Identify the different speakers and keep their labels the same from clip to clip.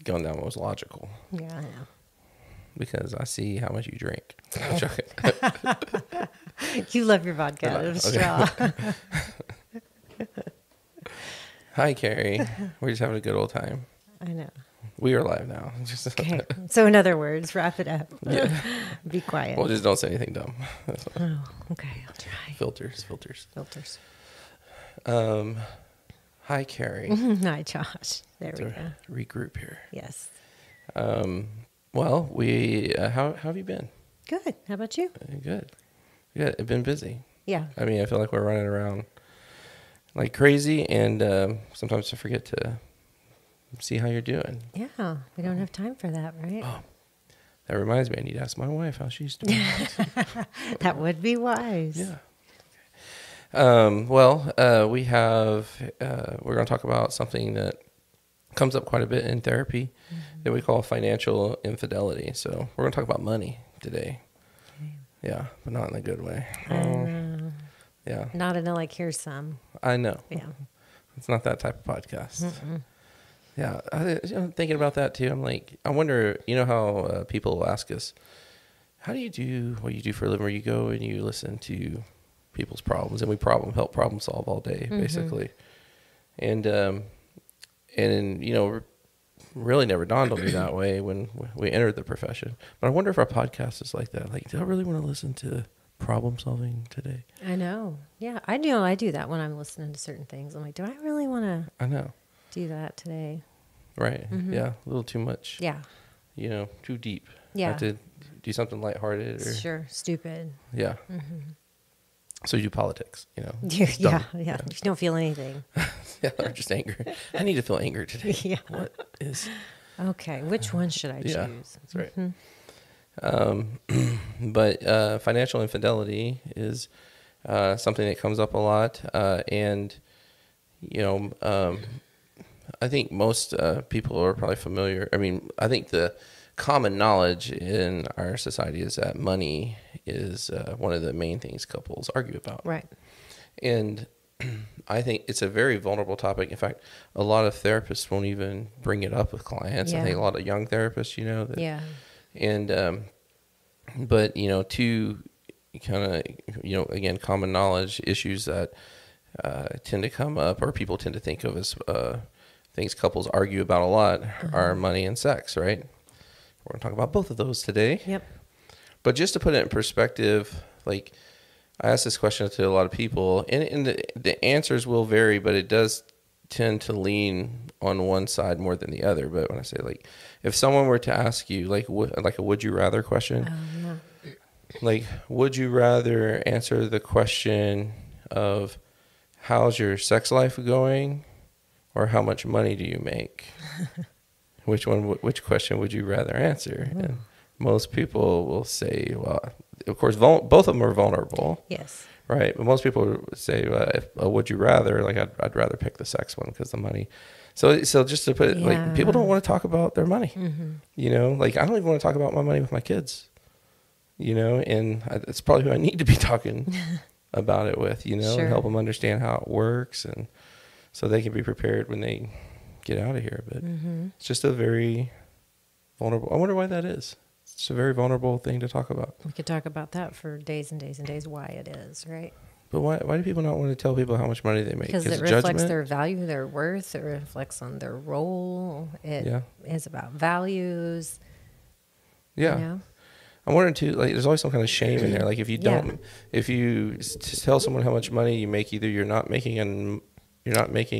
Speaker 1: going down what was logical.
Speaker 2: Yeah, I know.
Speaker 1: Because I see how much you drink.
Speaker 2: You love your vodka out of a straw.
Speaker 1: Hi, Carrie. We're just having a good old time.
Speaker 2: I know.
Speaker 1: We are live now.
Speaker 2: Okay. So in other words, wrap it up.
Speaker 1: Yeah.
Speaker 2: Be quiet.
Speaker 1: Well, just don't say anything dumb.
Speaker 2: Oh, okay. I'll try.
Speaker 1: Filters. Hi, Carrie.
Speaker 2: Hi, Josh. There we go.
Speaker 1: Regroup here.
Speaker 2: Yes.
Speaker 1: Well, how have you been?
Speaker 2: Good. How about you?
Speaker 1: Good. Yeah, I've been busy.
Speaker 2: Yeah.
Speaker 1: I mean, I feel like we're running around like crazy, and sometimes I forget to see how you're doing.
Speaker 2: Yeah. We don't have time for that, right?
Speaker 1: Oh, that reminds me, I need to ask my wife how she's doing.
Speaker 2: That would be wise.
Speaker 1: Yeah. Well, we're going to talk about something that comes up quite a bit in therapy that we call financial infidelity. So we're going to talk about money today. Okay. Yeah, but not in a good way. Yeah.
Speaker 2: Not in a like, here's some.
Speaker 1: I know.
Speaker 2: Yeah.
Speaker 1: It's not that type of podcast. Yeah. I'm thinking about that too. I'm like, I wonder, how people will ask us, how do you do what you do for a living, where you go and you listen to people's problems and we help problem solve all day, basically. And really never dawned on me that way when we entered the profession. But I wonder if our podcast is like that. Like, do I really want to listen to problem solving today?
Speaker 2: I know. Yeah, I know. I do that when I'm listening to certain things. I'm like, do I really want to?
Speaker 1: I know.
Speaker 2: Do that today?
Speaker 1: Right. Yeah. A little too much.
Speaker 2: Yeah.
Speaker 1: Too deep.
Speaker 2: Yeah.
Speaker 1: I have to do something lighthearted or
Speaker 2: stupid.
Speaker 1: Yeah. So you do politics,
Speaker 2: Yeah. You don't feel anything.
Speaker 1: Yeah, or just anger. I need to feel anger today.
Speaker 2: Yeah.
Speaker 1: What is?
Speaker 2: Okay, which one should I choose?
Speaker 1: Yeah, that's right. But financial infidelity is something that comes up a lot, and I think most people are probably familiar. I mean, I think the common knowledge in our society is that money is one of the main things couples argue about.
Speaker 2: Right.
Speaker 1: And I think it's a very vulnerable topic. In fact, a lot of therapists won't even bring it up with clients.
Speaker 2: Yeah.
Speaker 1: I think a lot of young therapists, that,
Speaker 2: Yeah.
Speaker 1: And, but, two kind of, again, common knowledge issues that tend to come up, or people tend to think of as things couples argue about a lot, are money and sex, right? We're going to talk about both of those today.
Speaker 2: Yep.
Speaker 1: But just to put it in perspective, like, I asked this question to a lot of people, and the answers will vary, but it does tend to lean on one side more than the other. But when I say, like, if someone were to ask you, like a would you rather question, like, would you rather answer the question of how's your sex life going, or how much money do you make? Which question would you rather answer? And most people will say, well, of course, both of them are vulnerable.
Speaker 2: Yes.
Speaker 1: Right. But most people would say, would you rather? Like, I'd rather pick the sex one because the money. So just to put it, like, people don't want to talk about their money. Like, I don't even want to talk about my money with my kids. And it's probably who I need to be talking about it with. And help them understand how it works, and so they can be prepared when they get out of here. But it's just a very vulnerable. I wonder why that is. It's a very vulnerable thing to talk about.
Speaker 2: We could talk about that for days and days and days, why it is, right?
Speaker 1: But why do people not want to tell people how much money they make?
Speaker 2: Because it reflects their value, their worth. It reflects on their role. It is about values.
Speaker 1: Yeah. I'm wondering too, like, there's always some kind of shame in there. Like, if you don't, if you tell someone how much money you make, either you're not making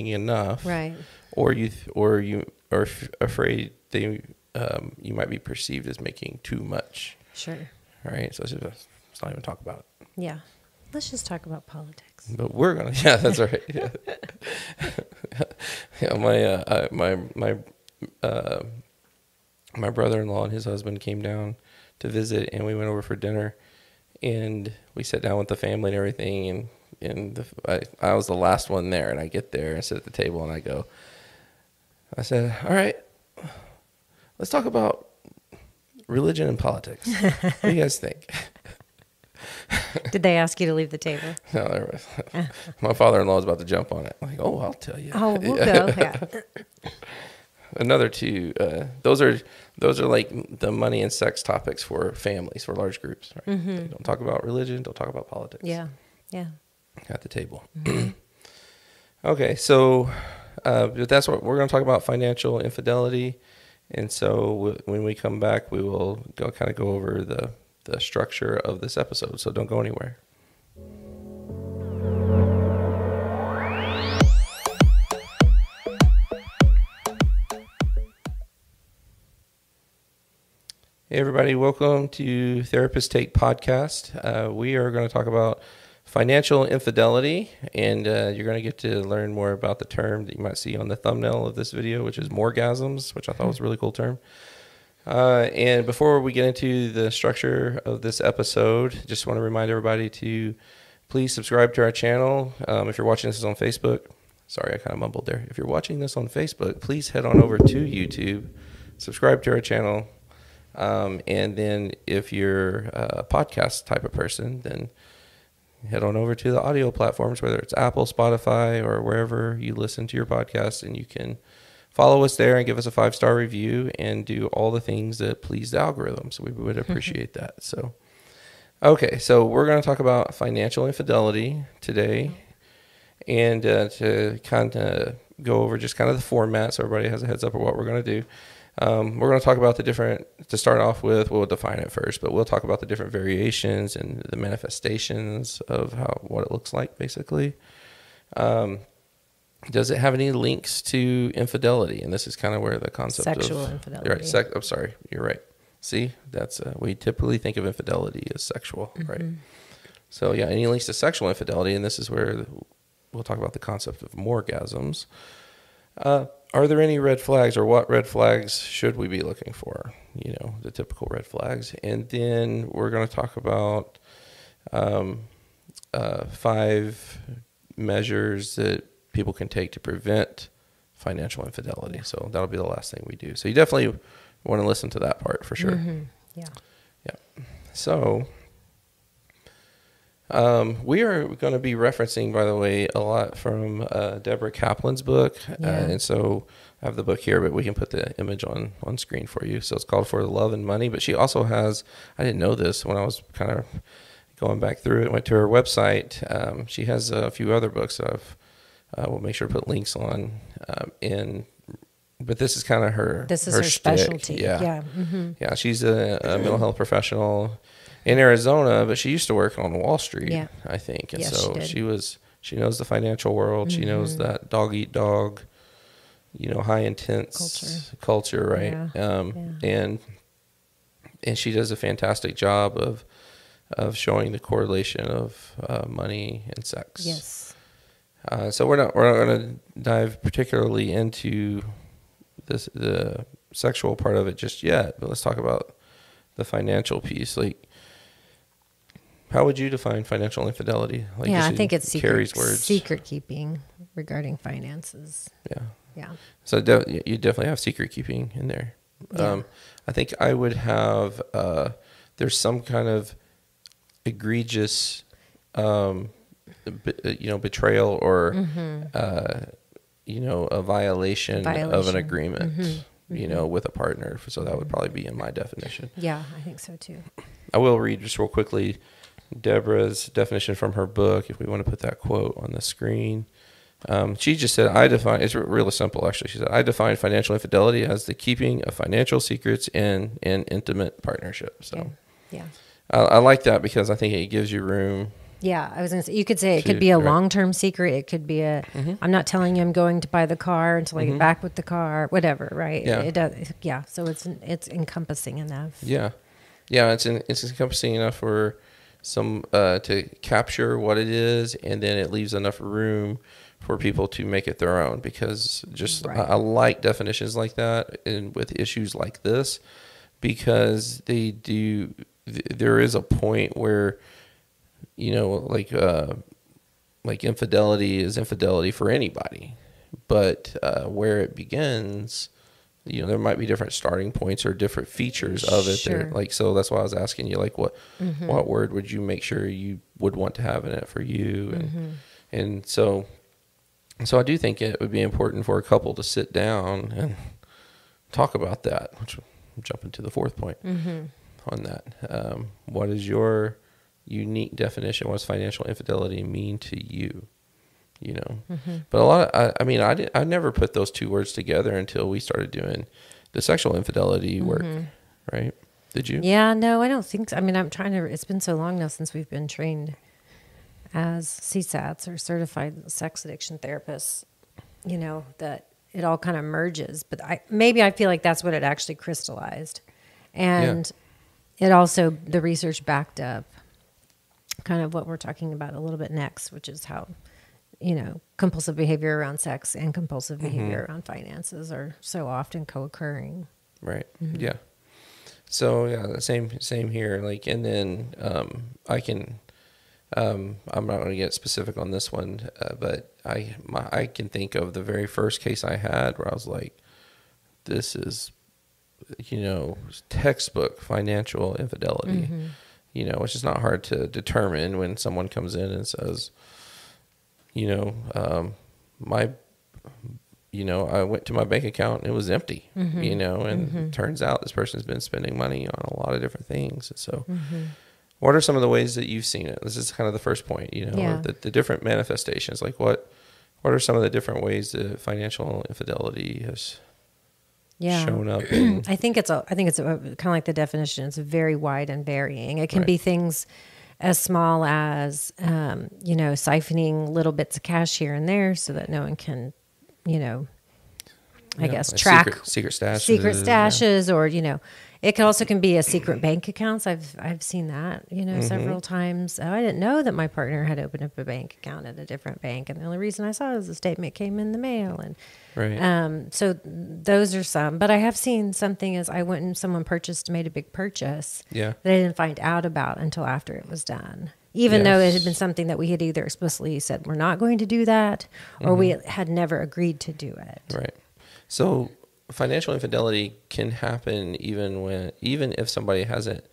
Speaker 1: enough,
Speaker 2: right? Or
Speaker 1: you are afraid you might be perceived as making too much.
Speaker 2: Sure.
Speaker 1: Right. So let's not even talk about it.
Speaker 2: Yeah. Let's just talk about politics.
Speaker 1: But we're gonna. Yeah, that's right. Yeah. My brother-in-law and his husband came down to visit, and we went over for dinner, and we sat down with the family and everything, and I was the last one there, and I get there and sit at the table, and I said, all right, let's talk about religion and politics. What do you guys think?
Speaker 2: Did they ask you to leave the table?
Speaker 1: No, my father-in-law was about to jump on it. I'm like, oh, I'll tell you.
Speaker 2: Oh, we'll go. Yeah.
Speaker 1: another two. Those are like the money and sex topics for families, for large groups. Right?
Speaker 2: Mm-hmm.
Speaker 1: Don't talk about religion. Don't talk about politics.
Speaker 2: Yeah. Yeah.
Speaker 1: At the table.
Speaker 2: Mm-hmm.
Speaker 1: Okay, so that's what we're going to talk about: financial infidelity. And so when we come back, we will go over the structure of this episode. So don't go anywhere. Hey everybody, welcome to Therapist Take Podcast. We are going to talk about financial infidelity, and you're going to get to learn more about the term that you might see on the thumbnail of this video, which is morgasms, which I thought was a really cool term. And before we get into the structure of this episode, just want to remind everybody to please subscribe to our channel. If you're watching this on Facebook, sorry, I kind of mumbled there. If you're watching this on Facebook, please head on over to YouTube, subscribe to our channel. And then if you're a podcast type of person, then head on over to the audio platforms, whether it's Apple, Spotify, or wherever you listen to your podcast, and you can follow us there and give us a 5-star review and do all the things that please the algorithm. So we would appreciate that. So, okay, so we're going to talk about financial infidelity today, and to kind of go over just kind of the format so everybody has a heads up of what we're going to do. We're going to talk about to start off with, we'll define it first, but we'll talk about the different variations and the manifestations of what it looks like, basically. Does it have any links to infidelity? And this is kind of where the concept
Speaker 2: sexual
Speaker 1: of
Speaker 2: infidelity.
Speaker 1: Right, I'm sorry, you're right. See, that's we typically think of infidelity as sexual, right? So yeah, any links to sexual infidelity, and this is where we'll talk about the concept of morgasms. Are there any red flags, or what red flags should we be looking for? The typical red flags. And then we're going to talk about 5 measures that people can take to prevent financial infidelity. So that'll be the last thing we do. So you definitely want to listen to that part for sure.
Speaker 2: Mm-hmm. Yeah.
Speaker 1: So we are going to be referencing, by the way, a lot from Debra Kaplan's book. And so I have the book here, but we can put the image on screen for you. So it's called For Love and Money. But she also has, I didn't know this when I was kind of going back through it, went to her website. She has a few other books that we'll make sure to put links on. But this is kind of her
Speaker 2: specialty.
Speaker 1: Yeah.
Speaker 2: Mm-hmm.
Speaker 1: Yeah, she's a mental health professional in Arizona, but she used to work on Wall Street, I think. And so she knows the financial world. Mm-hmm. She knows that dog eat dog, high intense culture, right? And she does a fantastic job of showing the correlation of money and sex.
Speaker 2: Yes.
Speaker 1: So we're not going to dive particularly into the sexual part of it just yet, but let's talk about the financial piece. Like, how would you define financial infidelity? Like,
Speaker 2: I think it's
Speaker 1: secret
Speaker 2: keeping regarding finances. Yeah.
Speaker 1: So you definitely have secret keeping in there.
Speaker 2: Yeah.
Speaker 1: I think I would have, there's some kind of egregious, betrayal or, a violation of an agreement, with a partner. So that would probably be in my definition.
Speaker 2: Yeah, I think so too.
Speaker 1: I will read just real quickly Debra's definition from her book, if we want to put that quote on the screen. She just said, it's really simple, actually. She said, I define financial infidelity as the keeping of financial secrets in an intimate partnership. So
Speaker 2: yeah.
Speaker 1: I like that because I think it gives you room.
Speaker 2: Yeah, I was going to say, you could say it could be a long-term secret. It could be I'm not telling you I'm going to buy the car until I get back with the car, whatever, right?
Speaker 1: Yeah.
Speaker 2: It does. Yeah. So it's encompassing enough.
Speaker 1: Yeah. Yeah. It's encompassing enough for some, to capture what it is. And then it leaves enough room for people to make it their own, because I like definitions like that, and with issues like this, because there is a point where, like infidelity is infidelity for anybody, but where it begins, there might be different starting points or different features of it. Sure. So that's why I was asking you, like, what word would you make sure you would want to have in it for you? And so I do think it would be important for a couple to sit down talk about that, which I'm jumping to the fourth point on that. What is your unique definition? What does financial infidelity mean to you? You know, but a lot of, I never put those two words together until we started doing the sexual infidelity work, right? Did you?
Speaker 2: Yeah, no, I don't think so. I mean, it's been so long now since we've been trained as CSATs or certified sex addiction therapists, you know, that it all kind of merges. But I feel like that's what it actually crystallized. And it also, the research backed up kind of what we're talking about a little bit next, which is how, you know, compulsive behavior around sex and compulsive behavior around finances are so often co-occurring.
Speaker 1: Right. Yeah. So yeah, the same here. Like, and then I can, I'm not going to get specific on this one, but I can think of the very first case I had where I was like, this is, you know, textbook financial infidelity. You know, it's just not hard to determine when someone comes in and says, you know, I went to my bank account and it was empty, you know, and it turns out this person's been spending money on a lot of different things. And so what are some of the ways that you've seen it? This is kind of the first point, you know, the different manifestations. Like what are some of the different ways that financial infidelity has shown up?
Speaker 2: I think it's kind of like the definition. It's very wide and varying. It can be things as small as, you know, siphoning little bits of cash here and there so that no one can, you know, I guess like track
Speaker 1: secret stashes,
Speaker 2: or, you know, it can be a secret bank accounts. I've seen that, you know, several times. Oh, I didn't know that my partner had opened up a bank account at a different bank. And the only reason I saw it was the statement came in the mail. And so those are some, but I have seen something as I went and someone made a big purchase that I didn't find out about until after it was done. Even though it had been something that we had either explicitly said we're not going to do that, or we had never agreed to do it.
Speaker 1: Right. So financial infidelity can happen even if somebody hasn't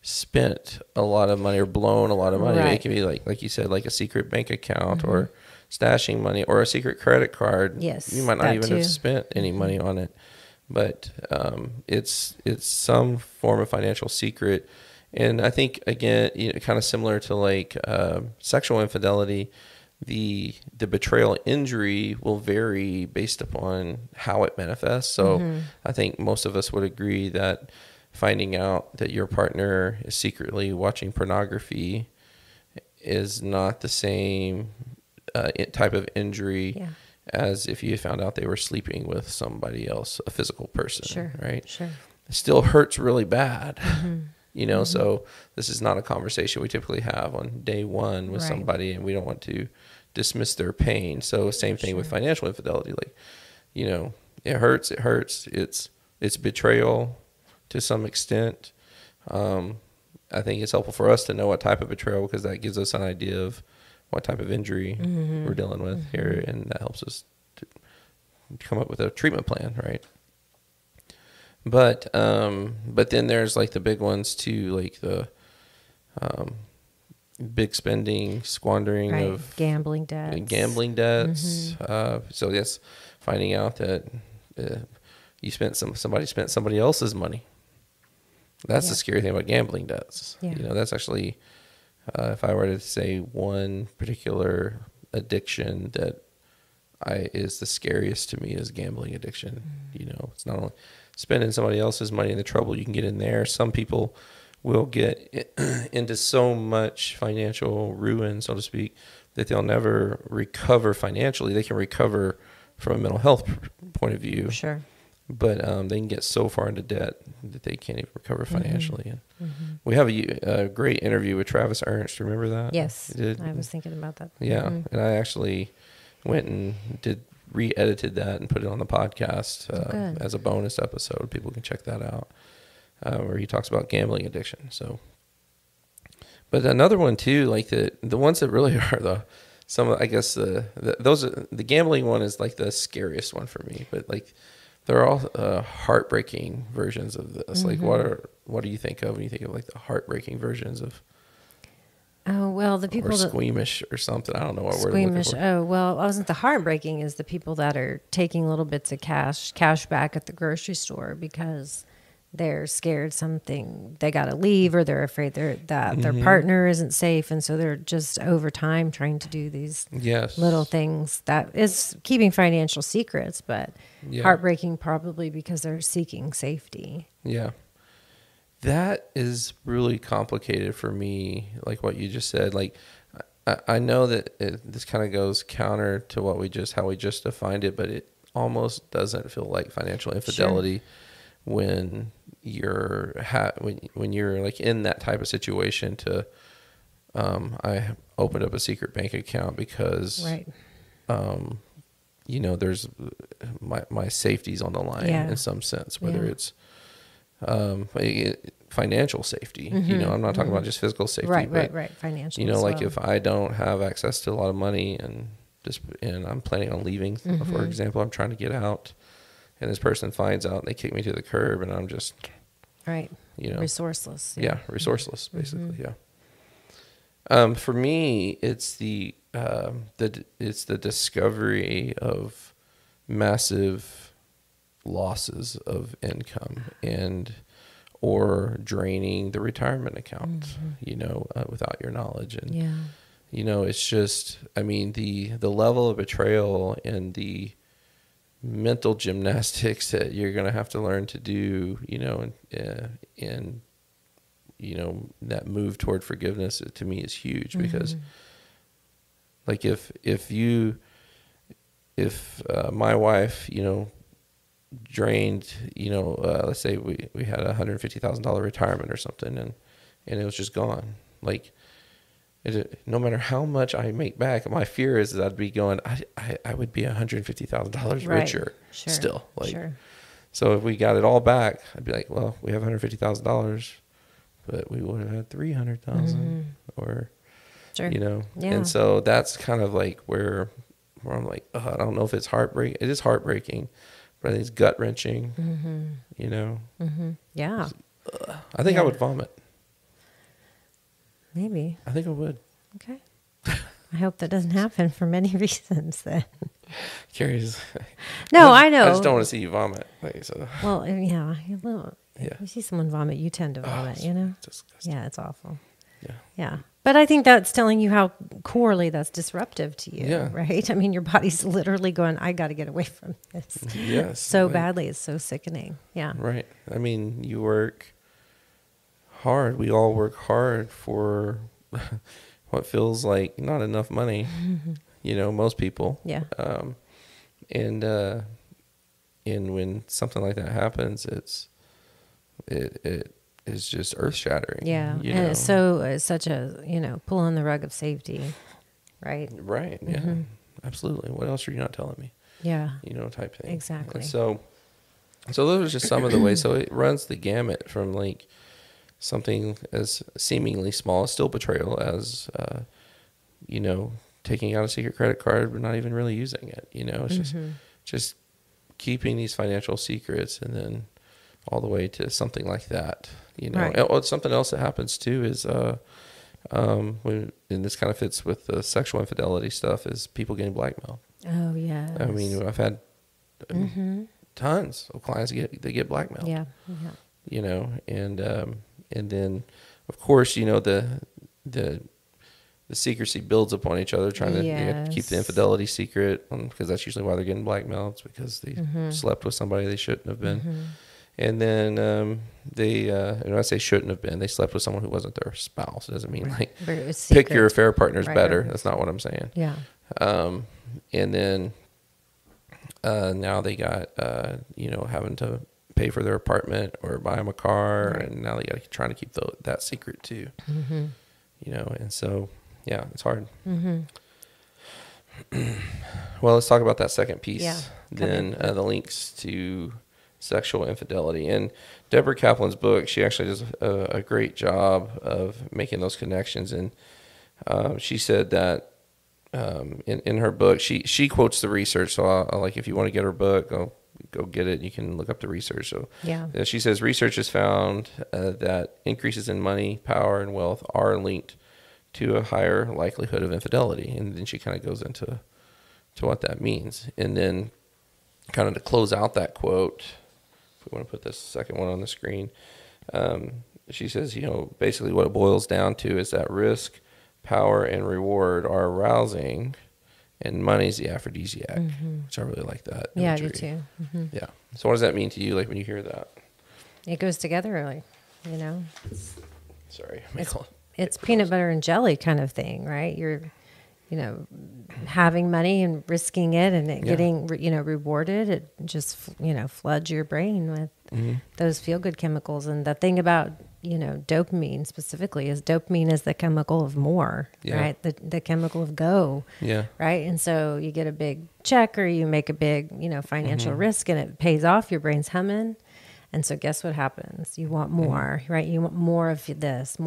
Speaker 1: spent a lot of money or blown a lot of money. Right. It can be like you said, like a secret bank account or stashing money or a secret credit card.
Speaker 2: Yes,
Speaker 1: you might not even have spent any money on it, but it's some form of financial secret. And I think, again, you know, kind of similar to like sexual infidelity, the betrayal injury will vary based upon how it manifests. So I think most of us would agree that finding out that your partner is secretly watching pornography is not the same type of injury as if you found out they were sleeping with somebody else, a physical person, right? Sure. It still hurts really bad. You know, so this is not a conversation we typically have on day one with somebody, and we don't want to dismiss their pain. So same thing with financial infidelity. Like, you know, it hurts. It's betrayal to some extent. I think it's helpful for us to know what type of betrayal, because that gives us an idea of what type of injury we're dealing with here, and that helps us to come up with a treatment plan, right? But then there's like the big ones too, like the big spending, squandering of
Speaker 2: gambling debts.
Speaker 1: So yes, finding out that somebody spent somebody else's money. That's the scary thing about gambling debts. You know, that's actually if I were to say one particular addiction that is the scariest to me is gambling addiction. You know, it's not only spending somebody else's money and the trouble you can get in there. Some people will get into so much financial ruin, so to speak, that they'll never recover financially. They can recover from a mental health point of view. Sure. But they can get so far into debt that they can't even recover financially. And we have a great interview with Travis Ernst. Remember that?
Speaker 2: Yes. I was thinking about that.
Speaker 1: Yeah. And I actually went and re-edited that and put it on the podcast as a bonus episode. People can check that out, where he talks about gambling addiction. So, but another one too, like the ones that really are the gambling one is like the scariest one for me. But like they're all heartbreaking versions of this. Like what do you think of when you think of like the heartbreaking versions of
Speaker 2: Oh, well, the
Speaker 1: or
Speaker 2: people that
Speaker 1: squeamish or something. I don't know what word I'm looking
Speaker 2: squeamish.
Speaker 1: for.
Speaker 2: Oh, well, I wasn't the heartbreaking is the people that are taking little bits of cash back at the grocery store because they're scared something they got to leave, or they're afraid that their partner isn't safe, and so they're just over time trying to do these
Speaker 1: Yes.
Speaker 2: little things that is keeping financial secrets, but
Speaker 1: Yeah.
Speaker 2: heartbreaking probably because they're seeking safety.
Speaker 1: Yeah. That is really complicated for me, like what you just said. Like, I know that this kind of goes counter to how we just defined it, but it almost doesn't feel like financial infidelity when you're when you're like in that type of situation. I opened up a secret bank account because,
Speaker 2: Right.
Speaker 1: there's my safety's on the line in some sense, whether it's financial safety. I'm not talking about just physical safety,
Speaker 2: Right. Financial.
Speaker 1: like if I don't have access to a lot of money and I'm planning on leaving, for example, I'm trying to get out, and this person finds out and they kick me to the curb, and I'm just
Speaker 2: resourceless.
Speaker 1: Resourceless, basically. For me, it's the discovery of massive losses of income or draining the retirement account, without your knowledge. And, it's just, the level of betrayal and the mental gymnastics that you're going to have to learn to do, and that move toward forgiveness, to me, is huge because like if my wife, drained, let's say we had $150,000 retirement or something, and it was just gone. Like, no matter how much I make back, my fear is that I'd be going, I would be $150,000 richer still. So if we got it all back, I'd be like, well, we have $150,000, but we would have had 300,000 or, and so that's kind of like where I'm like, I don't know if it's heartbreaking. It is heartbreaking, but I think it's gut wrenching,
Speaker 2: Yeah.
Speaker 1: I think I would vomit.
Speaker 2: Maybe.
Speaker 1: I think I would.
Speaker 2: Okay. I hope that doesn't happen for many reasons then.
Speaker 1: Carrie's.
Speaker 2: No, I know.
Speaker 1: I just don't want to see you vomit. So.
Speaker 2: Well, you see someone vomit, you tend to vomit,
Speaker 1: It's disgusting.
Speaker 2: Yeah, it's awful.
Speaker 1: Yeah.
Speaker 2: But I think that's telling you how corely that's disruptive to you,
Speaker 1: Yeah.
Speaker 2: right? I mean, your body's literally going, I got to get away from this.
Speaker 1: Yes.
Speaker 2: So badly. It's so sickening. Yeah.
Speaker 1: Right. You work hard. We all work hard for what feels like not enough money, most people.
Speaker 2: Yeah.
Speaker 1: And when something like that happens, it is just earth shattering.
Speaker 2: Yeah. And it's such a, pull on the rug of safety, right?
Speaker 1: Right. Yeah. Absolutely. What else are you not telling me?
Speaker 2: Yeah.
Speaker 1: Type thing.
Speaker 2: Exactly.
Speaker 1: And so those are just some of the ways. So it runs the gamut from like something as seemingly small, still betrayal, as, taking out a secret credit card, but not even really using it. It's just keeping these financial secrets, and then all the way to something like that,
Speaker 2: Right.
Speaker 1: And something else that happens too is, and this kind of fits with the sexual infidelity stuff, is people getting blackmailed.
Speaker 2: Oh, yeah.
Speaker 1: I've had tons of clients they get blackmailed.
Speaker 2: Yeah.
Speaker 1: And then of course, the secrecy builds upon each other, trying to keep the infidelity secret, because that's usually why they're getting blackmailed. It's because they slept with somebody they shouldn't have been. And then when I say shouldn't have been, they slept with someone who wasn't their spouse. It doesn't mean like pick your affair partners better. That's not what I'm saying.
Speaker 2: Yeah.
Speaker 1: And then now they got having to pay for their apartment or buy them a car, and now they got to trying to keep that secret too. And so it's hard. Well, let's talk about that second piece. Then the links to sexual infidelity. And Debra Kaplan's book, she actually does a great job of making those connections. And she said that in her book, she quotes the research. So I'll like, if you want to get her book, go get it. You can look up the research. So she says research has found that increases in money, power, and wealth are linked to a higher likelihood of infidelity. And then she kind of goes into what that means. And then kind of to close out that quote, if we want to put this second one on the screen, she says, basically what it boils down to is that risk, power, and reward are arousing, and money's the aphrodisiac, which I really like that imagery.
Speaker 2: Yeah, I do too. Mm-hmm.
Speaker 1: Yeah. So what does that mean to you, like when you hear that?
Speaker 2: It goes together, like,
Speaker 1: Sorry.
Speaker 2: It's peanut butter and jelly kind of thing, right? You're, having money and risking it and it getting, rewarded. It just, floods your brain with those feel-good chemicals. And the thing about, dopamine specifically is dopamine is the chemical of more, right? The chemical of go, right? And so you get a big check or you make a big, financial risk and it pays off, your brain's humming. And so guess what happens? You want more, right? You want more of this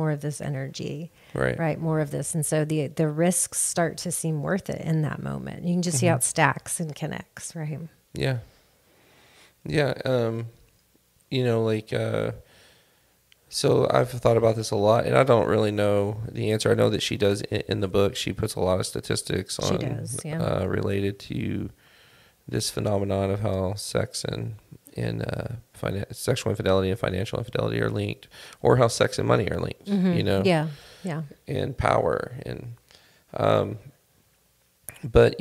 Speaker 2: energy, right? More of this. And so the risks start to seem worth it in that moment. You can just see how it stacks and connects, right?
Speaker 1: Yeah. Yeah. So I've thought about this a lot, and I don't really know the answer. I know that she does in the book. She puts a lot of statistics on related to this phenomenon of how sex and sexual infidelity and financial infidelity are linked, or how sex and money are linked. And power but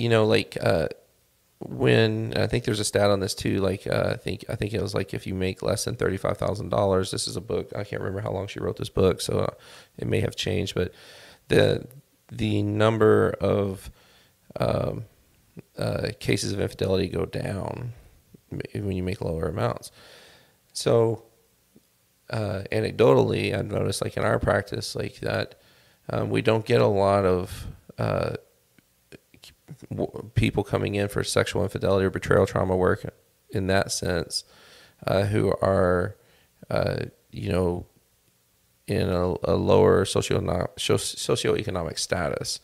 Speaker 1: when I think there's a stat on this too, I think it was like if you make less than $35,000, this is a book. I can't remember how long she wrote this book, so it may have changed, but the number of cases of infidelity go down when you make lower amounts. So anecdotally, I've noticed in our practice that we don't get a lot of people coming in for sexual infidelity or betrayal trauma work in that sense, who are in a lower socioeconomic status,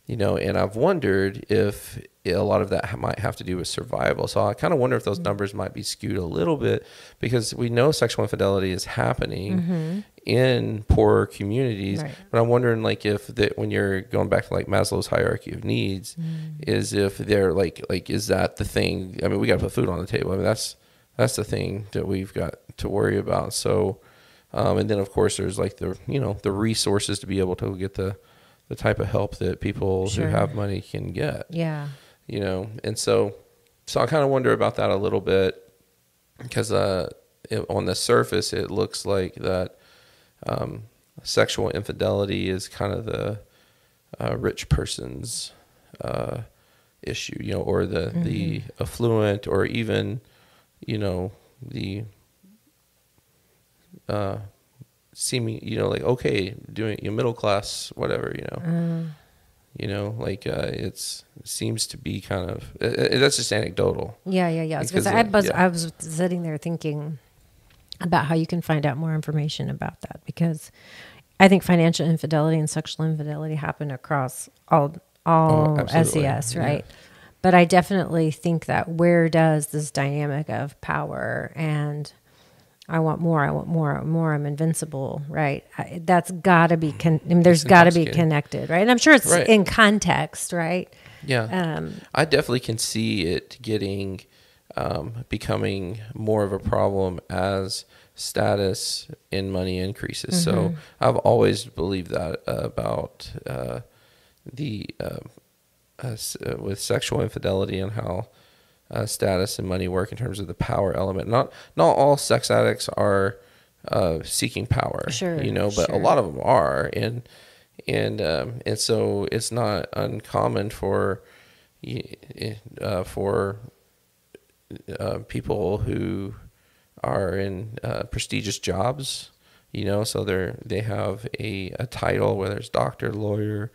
Speaker 1: and I've wondered if a lot of that might have to do with survival. So I kind of wonder if those numbers might be skewed a little bit, because we know sexual infidelity is happening in poorer communities. Right. But I'm wondering if when you're going back to Maslow's hierarchy of needs, is if they're is that the thing? I mean, we got to put food on the table. I mean, that's the thing that we've got to worry about. So, and then of course there's the resources to be able to get the type of help that people who have money can get. Yeah. And so I kind of wonder about that a little bit, because on the surface it looks like that sexual infidelity is kind of the rich person's issue, or the affluent, or even the seeming okay, doing middle class, whatever, it seems to be kind of that's just anecdotal.
Speaker 2: I was sitting there thinking about how you can find out more information about that, because I think financial infidelity and sexual infidelity happen across all SES, right? Yeah. But I definitely think that where does this dynamic of power and I want more, I'm invincible, right? That's got to be, there's got to be connected, right? And I'm sure it's in context, right?
Speaker 1: Yeah. I definitely can see it getting, becoming more of a problem as status in money increases. So I've always believed that about with sexual infidelity and how status and money work in terms of the power element. Not all sex addicts are seeking power, but a lot of them are, and so it's not uncommon for people who are in prestigious jobs, so they have a title, whether it's doctor, lawyer,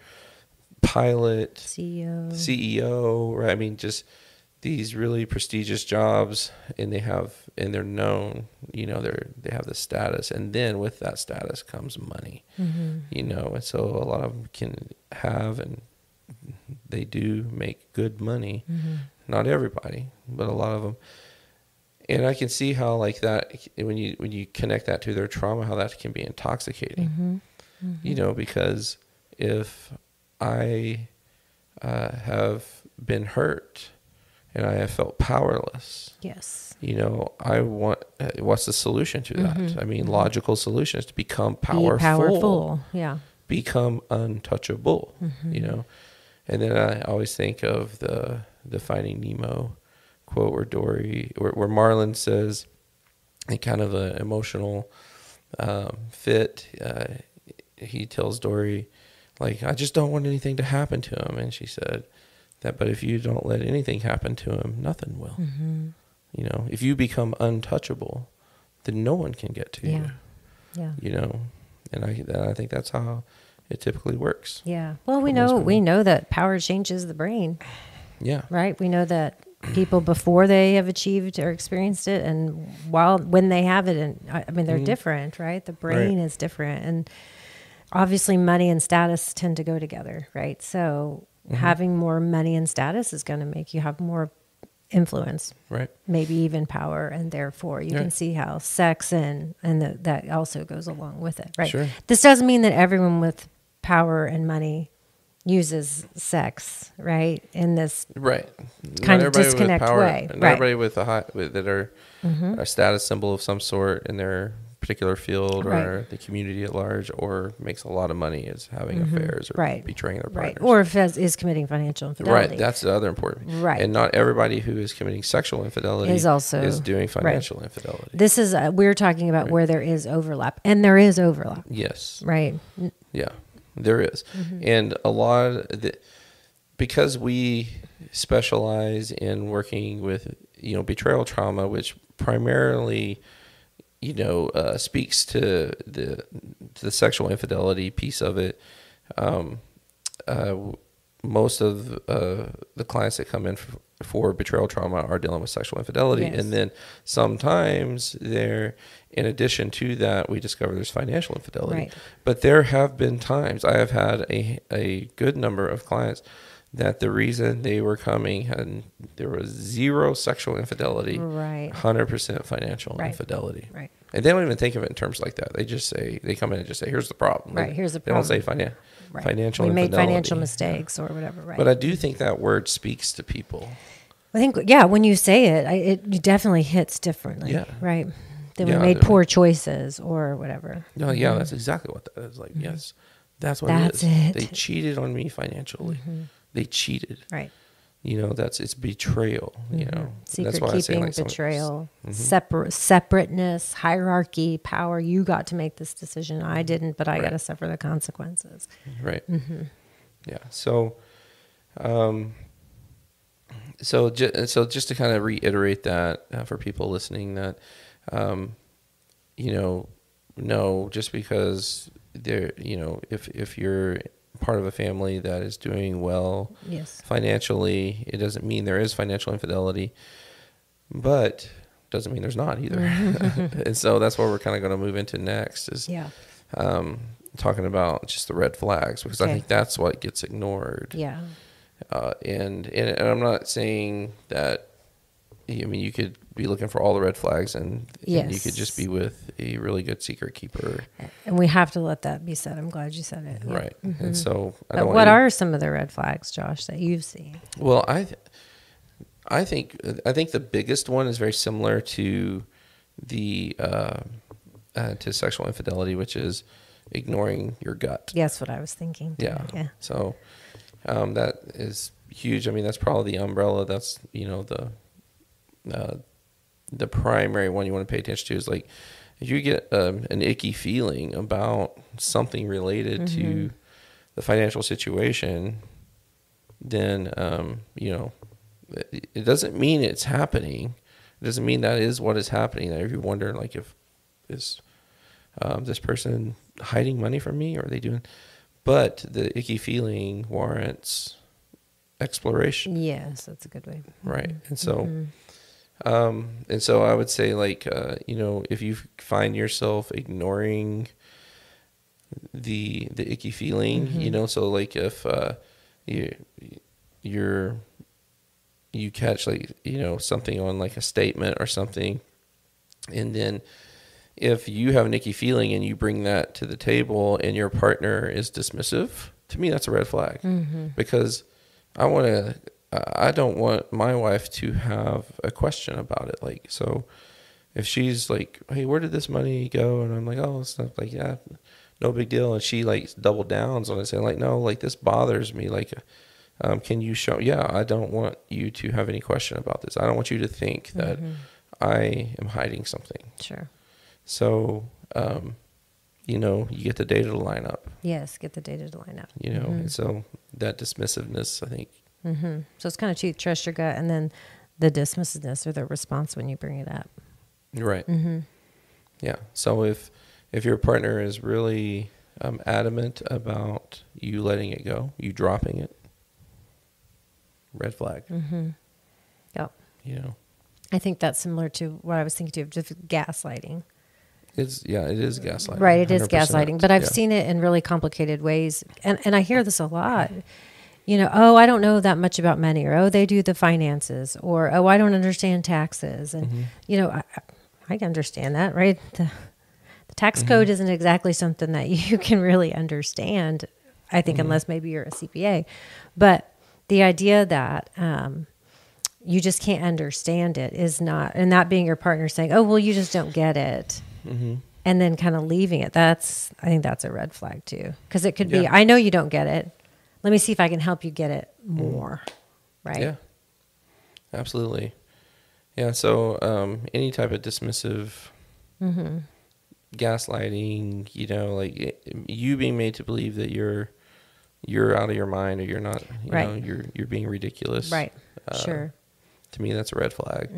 Speaker 1: pilot, CEO, right? I mean, just these really prestigious jobs, and they're known, they have the status, and then with that status comes money, and so a lot of them can have, and they do make good money. Not everybody, but a lot of them. And I can see how that, when you connect that to their trauma, how that can be intoxicating, because if I have been hurt and I have felt powerless,
Speaker 2: Yes.
Speaker 1: what's the solution to that? I mean, logical solution is to become
Speaker 2: Be powerful. Yeah.
Speaker 1: become untouchable, And then I always think of the Finding Nemo quote where Marlin says, in kind of an emotional fit, he tells Dory, like, I just don't want anything to happen to him. And she said that, but if you don't let anything happen to him, nothing will. If you become untouchable, then no one can get to you.
Speaker 2: Yeah.
Speaker 1: And I think that's how it typically works.
Speaker 2: Yeah. Well, we know that power changes the brain.
Speaker 1: Yeah.
Speaker 2: Right. We know that people before they have achieved or experienced it, and when they have it, and I mean, they're different, right? The brain is different, and obviously money and status tend to go together, right? So having more money and status is going to make you have more influence,
Speaker 1: right?
Speaker 2: Maybe even power, and therefore you can see how sex and that also goes along with it, right?
Speaker 1: Sure.
Speaker 2: This doesn't mean that everyone with power and money uses sex, right? In this kind of disconnect way.
Speaker 1: Not everybody with that are a status symbol of some sort in their particular field or the community at large, or makes a lot of money is having affairs or betraying their partners.
Speaker 2: Or if is committing financial infidelity.
Speaker 1: Right, that's the other important.
Speaker 2: Right.
Speaker 1: And not everybody who is committing sexual infidelity is doing financial infidelity.
Speaker 2: This is, we're talking about where there is overlap. And there is overlap.
Speaker 1: Yes.
Speaker 2: Right.
Speaker 1: Yeah, there is. And a lot of because we specialize in working with, betrayal trauma, which primarily speaks to the sexual infidelity piece of it. Most of the clients that come in for betrayal trauma are dealing with sexual infidelity. Yes. And then sometimes in addition to that, we discover there's financial infidelity. Right. But there have been times I have had a good number of clients that the reason they were coming and there was zero sexual infidelity, 100% financial infidelity. Right. And they don't even think of it in terms like that. They come in and just say, here's the problem.
Speaker 2: Right, here's the problem.
Speaker 1: They don't say financial infidelity.
Speaker 2: We made financial mistakes or whatever, right.
Speaker 1: But I do think that word speaks to people.
Speaker 2: I think, when you say it, it definitely hits differently, right? Then we made poor choices or whatever.
Speaker 1: No, that's exactly what that is. Like, yes, that's what it is. They cheated on me financially. They cheated. Right. It's betrayal,
Speaker 2: Secret
Speaker 1: that's why
Speaker 2: keeping,
Speaker 1: I say,
Speaker 2: betrayal, separateness, hierarchy, power. You got to make this decision. I didn't, but I got to suffer the consequences.
Speaker 1: Right. Yeah. So, so just to kind of reiterate that for people listening, that, no, just because they're, if you're part of a family that is doing well financially, it doesn't mean there is financial infidelity, but doesn't mean there's not either. And so that's what we're kind of going to move into next is talking about just the red flags, because I think that's what gets ignored. Yeah. And I'm not saying that, you could be looking for all the red flags and you could just be with a really good secret keeper. And we have to let that be said. I'm glad you said it. Right. And so what are some of the red flags, Josh, that you've seen? Well, I think the biggest one is very similar to the to sexual infidelity, which is ignoring your gut. Yeah, that's what I was thinking. Yeah. So that is huge. I mean, that's probably the umbrella. That's the primary one you want to pay attention to is, like, if you get an icky feeling about something related to the financial situation, then it doesn't mean it's happening. It doesn't mean that is what is happening. If you're wondering, like, if is this person hiding money from me, or are they doing? But the icky feeling warrants exploration. Yes, that's a good way. Right, and so. And so I would say, like, if you find yourself ignoring the icky feeling, so like if you catch, like, something on, like, a statement or something, and then if you have an icky feeling and you bring that to the table and your partner is dismissive, to me, that's a red flag because I don't want my wife to have a question about it. Like, so if she's like, hey, where did this money go? And I'm like, oh, it's not like, yeah, no big deal. And she like double downs on it, saying like, no, like this bothers me. Like, can you show? Yeah, I don't want you to have any question about this. I don't want you to think that I am hiding something.
Speaker 2: Sure.
Speaker 1: So, you know, you get the data to line up.
Speaker 2: Yes, get the data to line up.
Speaker 1: You know, and so that dismissiveness, I think.
Speaker 2: So it's kind of to trust your gut, and then the dismissiveness or the response when you bring it up.
Speaker 1: Right. Yeah. So if your partner is really adamant about you letting it go, you dropping it, red flag.
Speaker 2: Yep.
Speaker 1: You know,
Speaker 2: I think that's similar to what I was thinking too, of just gaslighting.
Speaker 1: it is gaslighting.
Speaker 2: Right, it is
Speaker 1: 100%.
Speaker 2: gaslighting, but I've seen it in really complicated ways, and I hear this a lot. You know, oh, I don't know that much about money, or oh, they do the finances, or oh, I don't understand taxes, and you know, I can understand that, right? The tax code isn't exactly something that you can really understand, I think, unless maybe you're a CPA, but the idea that you just can't understand it is not, and that being your partner saying, oh, well, you just don't get it. And then kind of leaving it. I think that's a red flag too. Because it could be, I know you don't get it. Let me see if I can help you get it more. Right?
Speaker 1: Yeah. Absolutely. Yeah. So any type of dismissive gaslighting, you know, like you being made to believe that you're out of your mind, or you're not, you know, you're being ridiculous.
Speaker 2: Right. Sure.
Speaker 1: To me, that's a red flag.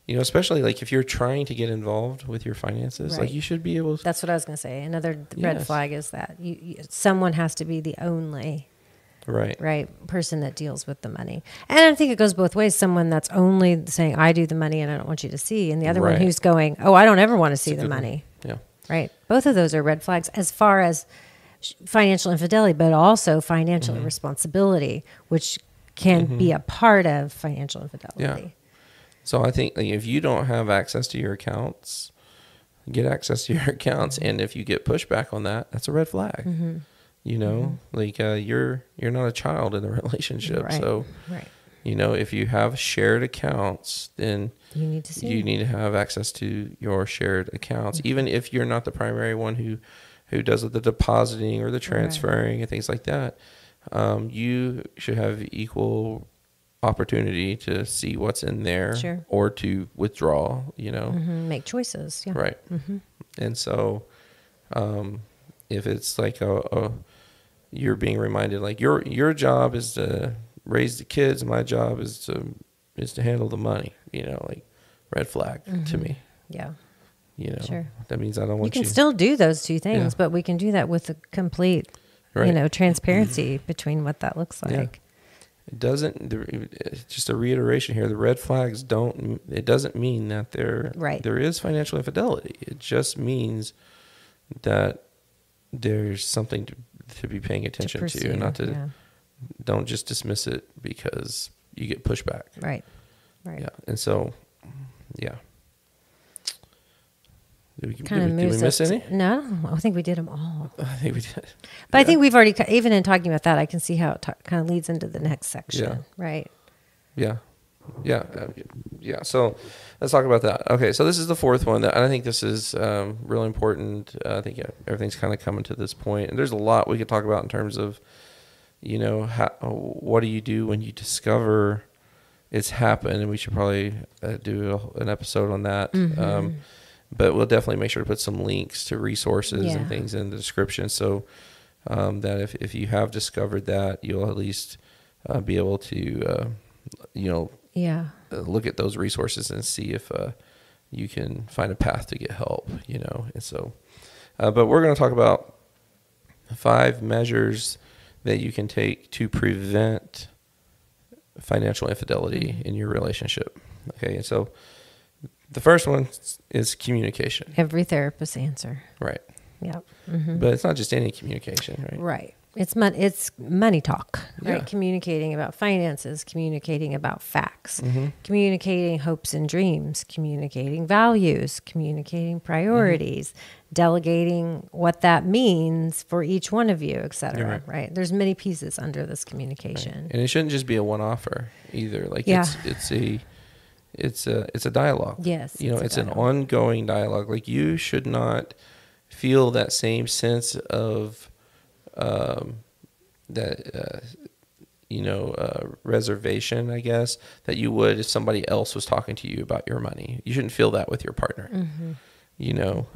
Speaker 1: You know, especially like if you're trying to get involved with your finances, like you should be able to.
Speaker 2: That's what I was going to say. Another red flag is that someone has to be the only person that deals with the money. And I think it goes both ways. Someone that's only saying, I do the money and I don't want you to see. And the other one who's going, oh, I don't ever want to see the money.
Speaker 1: Yeah.
Speaker 2: Right. Both of those are red flags as far as financial infidelity, but also financial irresponsibility, which can be a part of financial infidelity.
Speaker 1: Yeah. So I think like, if you don't have access to your accounts, get access to your accounts. And if you get pushback on that, that's a red flag. You know, like you're not a child in the relationship.
Speaker 2: Right.
Speaker 1: So, you know, if you have shared accounts, then
Speaker 2: you need to see.
Speaker 1: You need to have access to your shared accounts, even if you're not the primary one who does the depositing or the transferring and things like that. You should have equal opportunity to see what's in there or to withdraw, you know,
Speaker 2: make choices. Yeah.
Speaker 1: Right. And so, if it's like you're being reminded, like your job is to raise the kids, my job is to handle the money, you know, like red flag to me. Yeah. You know, that means I don't want you.
Speaker 2: You can still do those two things, but we can do that with a complete, you know, transparency between what that looks like.
Speaker 1: It doesn't, just a reiteration here, the red flags it doesn't mean that there is financial infidelity. It just means that there's something to be paying attention to and not to, don't just dismiss it because you get pushback. Right. Yeah. And so, yeah. Did we miss any?
Speaker 2: No, I think we did them all.
Speaker 1: I think we did.
Speaker 2: But I think we've already, even in talking about that, I can see how it kind of leads into the next section, right?
Speaker 1: Yeah. So let's talk about that. Okay, so this is the fourth one, and I think this is really important. I think everything's kind of coming to this point, and there's a lot we could talk about in terms of, you know, what do you do when you discover it's happened, and we should probably do an episode on that. But we'll definitely make sure to put some links to resources and things in the description, so that if you have discovered that, you'll at least be able to, you know, look at those resources and see if you can find a path to get help, you know. And so, but we're going to talk about 5 measures that you can take to prevent financial infidelity in your relationship. Okay, and so the first one is communication.
Speaker 2: Every therapist's answer.
Speaker 1: Right.
Speaker 2: Yep.
Speaker 1: But it's not just any communication, right?
Speaker 2: Right. It's money talk, right?
Speaker 1: Yeah.
Speaker 2: Communicating about finances, communicating about facts, communicating hopes and dreams, communicating values, communicating priorities, delegating what that means for each one of you, et cetera, right? There's many pieces under this communication.
Speaker 1: Right. And it shouldn't just be a one-offer either. Like
Speaker 2: Yeah.
Speaker 1: it's a dialogue.
Speaker 2: Yes,
Speaker 1: It's an ongoing dialogue. Like you should not feel that same sense of reservation, I guess, that you would if somebody else was talking to you about your money. You shouldn't feel that with your partner. You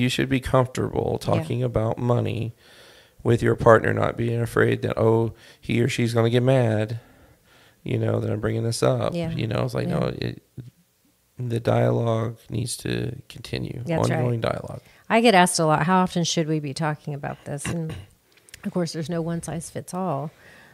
Speaker 1: should be comfortable talking about money with your partner, not being afraid that, he or she's going to get mad, that I'm bringing this up. It's like, no, the dialogue needs to continue.
Speaker 2: That's
Speaker 1: ongoing
Speaker 2: right.
Speaker 1: dialogue.
Speaker 2: I get asked a lot, how often should we be talking about this? And of course, there's no one size fits all.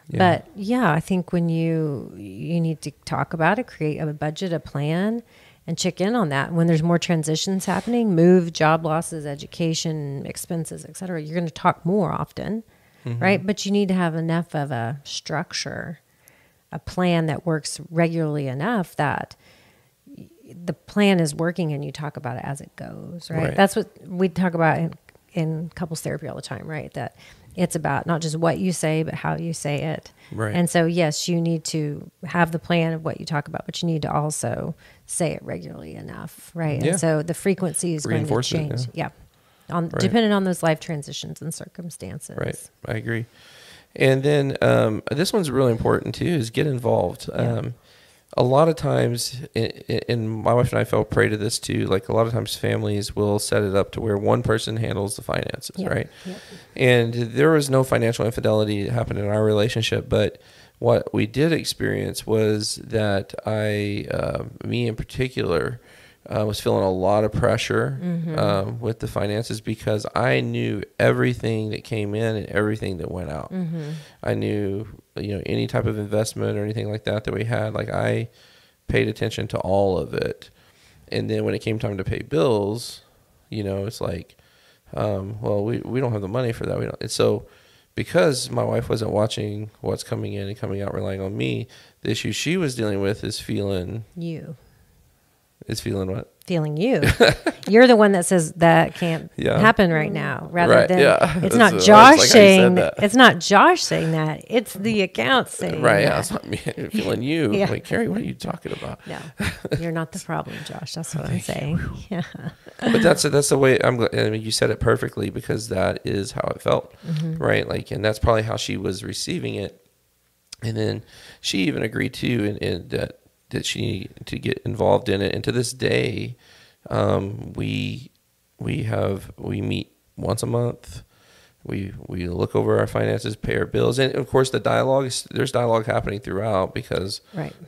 Speaker 1: Yeah.
Speaker 2: But yeah, I think when you need to talk about it, create a budget, a plan, and check in on that. When there's more transitions happening, move, job losses, education, expenses, et cetera, you're going to talk more often, right? But you need to have enough of a structure, a plan that works regularly enough that the plan is working and you talk about it as it goes, right? That's what we talk about in couples therapy all the time, right? That it's about not just what you say, but how you say it.
Speaker 1: Right.
Speaker 2: And so, yes, you need to have the plan of what you talk about, but you need to also say it regularly enough, right?
Speaker 1: Yeah.
Speaker 2: And so the frequency is going to change.
Speaker 1: Yeah.
Speaker 2: Depending on those life transitions and circumstances.
Speaker 1: Right. I agree. And then this one's really important too, is get involved. A lot of times, and my wife and I fell prey to this too, like a lot of times families will set it up to where one person handles the finances, right? Yep. And there was no financial infidelity that happened in our relationship, but what we did experience was that me in particular, was feeling a lot of pressure with the finances because I knew everything that came in and everything that went out. I knew, any type of investment or anything like that we had. Like I paid attention to all of it. And then when it came time to pay bills, it's like, we don't have the money for that. We don't. And so because my wife wasn't watching what's coming in and coming out, relying on me, the issue she was dealing with is feeling what?
Speaker 2: Feeling you. You're the one that says that can't happen right now. Rather than it's not Josh saying that. It's not Josh saying that. It's the account saying
Speaker 1: that.
Speaker 2: Yeah,
Speaker 1: it's not me feeling you. Like, Carrie, what are you talking about?
Speaker 2: No, you're not the problem, Josh. That's what I'm saying. Yeah.
Speaker 1: But that's the way you said it perfectly, because that is how it felt, right? Like, and that's probably how she was receiving it. And then she even agreed too, and that she needed to get involved in it. And to this day, we meet once a month. We look over our finances, pay our bills, and of course there's dialogue happening throughout, because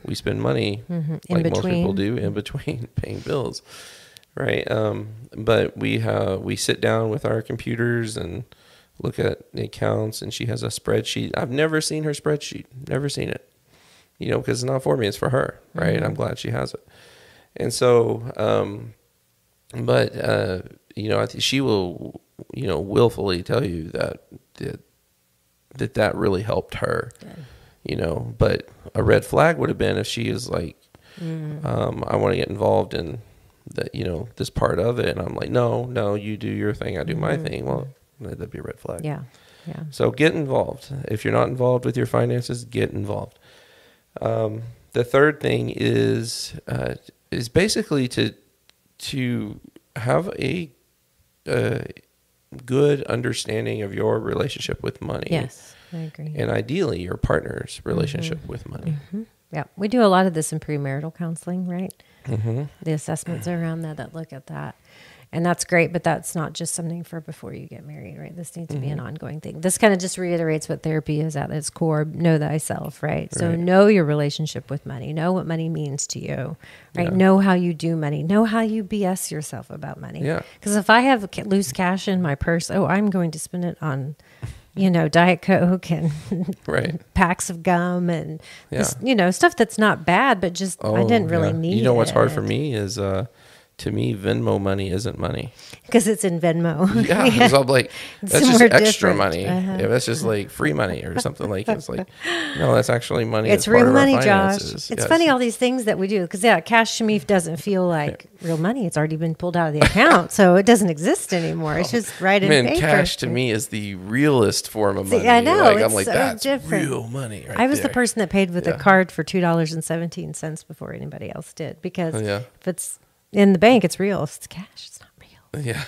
Speaker 1: we spend money like most people do in between paying bills, right? But we sit down with our computers and look at the accounts, and she has a spreadsheet. I've never seen her spreadsheet, never seen it. Because it's not for me, it's for her, right? And I'm glad she has it. And so, I think she will, willfully tell you that really helped her, but a red flag would have been if she is like, I want to get involved in this part of it. And I'm like, no, you do your thing, I do my thing. Well, that'd be a red flag.
Speaker 2: Yeah.
Speaker 1: So get involved. If you're not involved with your finances, get involved. The third thing is basically to have a good understanding of your relationship with money.
Speaker 2: Yes, I agree.
Speaker 1: And ideally your partner's relationship with money.
Speaker 2: Yeah, we do a lot of this in premarital counseling, right? The assessments around that look at that. And that's great, but that's not just something for before you get married, right? This needs to be an ongoing thing. This kind of just reiterates what therapy is at its core. Know thyself, right? So know your relationship with money. Know what money means to you, right? Know how you do money. Know how you BS yourself about money. Yeah. Because if I have loose cash in my purse, I'm going to spend it on, Diet Coke and packs of gum and just, stuff that's not bad, but just I didn't really need it.
Speaker 1: What's hard for me is to me, Venmo money isn't money.
Speaker 2: Because it's in Venmo.
Speaker 1: Yeah, because I'm like, that's just
Speaker 2: more
Speaker 1: extra
Speaker 2: different.
Speaker 1: money. Yeah, that's just like free money or something like. It's like, no, that's actually money.
Speaker 2: It's
Speaker 1: that's part
Speaker 2: real
Speaker 1: of our
Speaker 2: money, Josh.
Speaker 1: finances.
Speaker 2: It's
Speaker 1: Yes.
Speaker 2: funny, all these things that we do. Because, cash to me doesn't feel like real money. It's already been pulled out of the account. So it doesn't exist anymore. It's just right in paper.
Speaker 1: Cash to me is the realest form of money.
Speaker 2: See, I know.
Speaker 1: Like,
Speaker 2: it's
Speaker 1: I'm like,
Speaker 2: so
Speaker 1: that's
Speaker 2: different.
Speaker 1: real money right
Speaker 2: I was
Speaker 1: there.
Speaker 2: the person that paid with a card for $2.17 before anybody else did. Because if it's in the bank, it's real. If it's cash, it's not real.
Speaker 1: Yeah.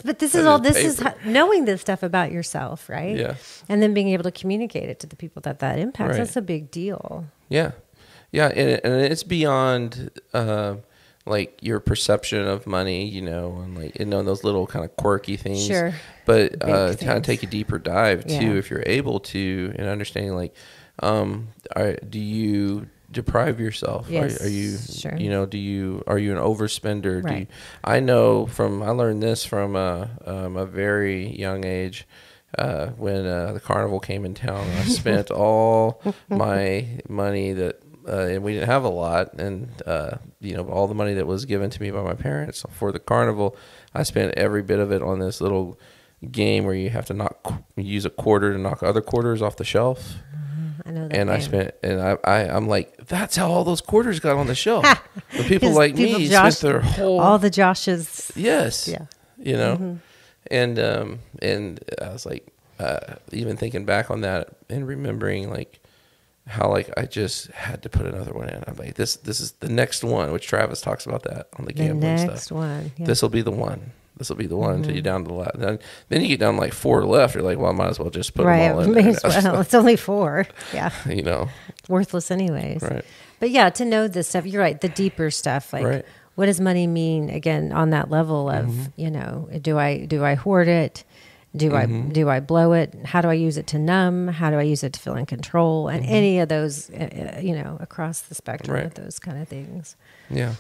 Speaker 2: But this
Speaker 1: That
Speaker 2: is all,
Speaker 1: is
Speaker 2: this is
Speaker 1: paper.
Speaker 2: knowing this stuff about yourself, right?
Speaker 1: Yeah.
Speaker 2: And then being able to communicate it to the people that impacts.
Speaker 1: Right.
Speaker 2: That's a big deal.
Speaker 1: Yeah. Yeah. And it's beyond, like your perception of money, and like, those little kind of quirky things.
Speaker 2: Sure.
Speaker 1: But,
Speaker 2: Big
Speaker 1: kind of
Speaker 2: things.
Speaker 1: take a deeper dive too,
Speaker 2: Yeah.
Speaker 1: if you're able to, and understanding like, do you deprive yourself?
Speaker 2: Yes,
Speaker 1: Are you,
Speaker 2: sure.
Speaker 1: are you an overspender?
Speaker 2: Right.
Speaker 1: I learned this from a very young age, when the carnival came in town. I spent all my money and we didn't have a lot, and all the money that was given to me by my parents for the carnival, I spent every bit of it on this little game where you have to use a quarter to knock other quarters off the shelf.
Speaker 2: I know that.
Speaker 1: And
Speaker 2: game.
Speaker 1: I'm like, that's how all those quarters got on the shelf. The people like me spent their whole
Speaker 2: all the Joshes.
Speaker 1: yes,
Speaker 2: Yeah.
Speaker 1: and I was like, even thinking back on that and remembering like how like I just had to put another one in. I'm like, this is the next one, which Travis talks about that on the gambling stuff.
Speaker 2: Next one. Yeah.
Speaker 1: This will be the one. This will be the one until you're down to the last. Then you get down like 4 left. You're like, well, I might as well just put them all in
Speaker 2: May
Speaker 1: there.
Speaker 2: as well. It's only 4. Yeah. Worthless anyways.
Speaker 1: Right.
Speaker 2: But yeah, to know this stuff, you're right. The deeper stuff, like
Speaker 1: Right.
Speaker 2: what does money mean again on that level of, do I hoard it? Do I blow it? How do I use it to numb? How do I use it to feel in control? And any of those, across the spectrum
Speaker 1: Right.
Speaker 2: of those kind of things.
Speaker 1: Yeah.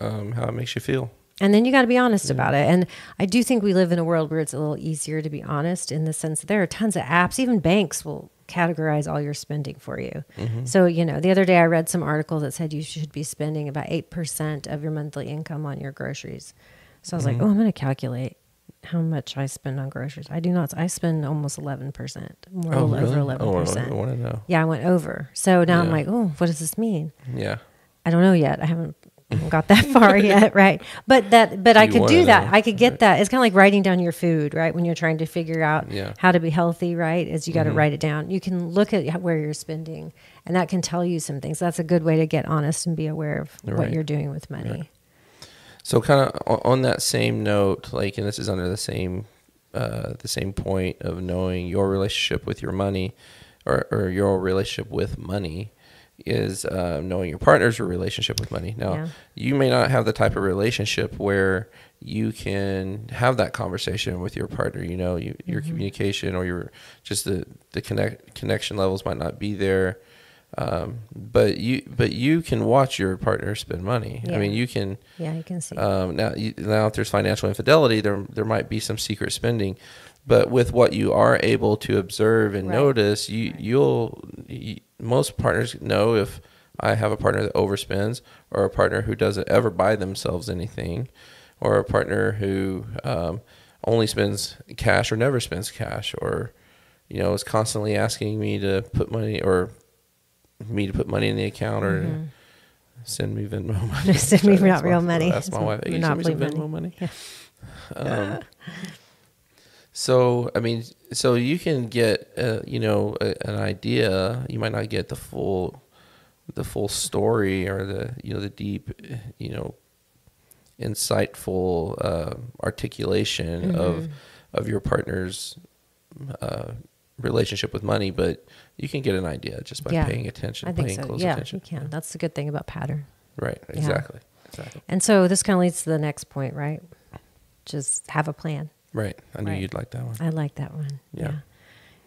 Speaker 1: How it makes you feel.
Speaker 2: And then you got to be honest about it. And I do think we live in a world where it's a little easier to be honest, in the sense that there are tons of apps. Even banks will categorize all your spending for you. So, the other day I read some article that said you should be spending about 8% of your monthly income on your groceries. So I was like, I'm going to calculate how much I spend on groceries. I do not. I spend almost 11%, more over 11%.
Speaker 1: I want to know.
Speaker 2: Yeah, I went over. So now I'm like, what does this mean?
Speaker 1: Yeah.
Speaker 2: I don't know yet. I haven't got that far yet, right? But I could do that. I could get that. It's kind of like writing down your food, right? When you're trying to figure out how to be healthy, right? Is you got to write it down. You can look at where you're spending, and that can tell you some things. That's a good way to get honest and be aware of what you're doing with money.
Speaker 1: Right. So kind of on that same note, like, and this is under the same point of knowing your relationship with your money, or your relationship with money, is knowing your partner's relationship with money. Now, you may not have the type of relationship where you can have that conversation with your partner. Your communication or your just the connection levels might not be there. But you can watch your partner spend money.
Speaker 2: Yeah.
Speaker 1: I mean, you can.
Speaker 2: Yeah, you can see.
Speaker 1: Now if there's financial infidelity, there might be some secret spending. But with what you are able to observe and notice, most partners know if I have a partner that overspends, or a partner who doesn't ever buy themselves anything, or a partner who only spends cash or never spends cash, or is constantly asking me to put money in the account, or send me Venmo money.
Speaker 2: Send me not real money.
Speaker 1: That's my wife. Hey, send me some Venmo money.
Speaker 2: Yeah.
Speaker 1: So, I mean, you can get, an idea. You might not get the full story, or the deep, insightful articulation of your partner's relationship with money, but you can get an idea just by paying attention, paying close attention.
Speaker 2: You can. That's the good thing about pattern.
Speaker 1: Right. Exactly.
Speaker 2: And so this kind of leads to the next point, right? Just have a plan.
Speaker 1: Right. I knew you'd like that one.
Speaker 2: I like that one.
Speaker 1: Yeah.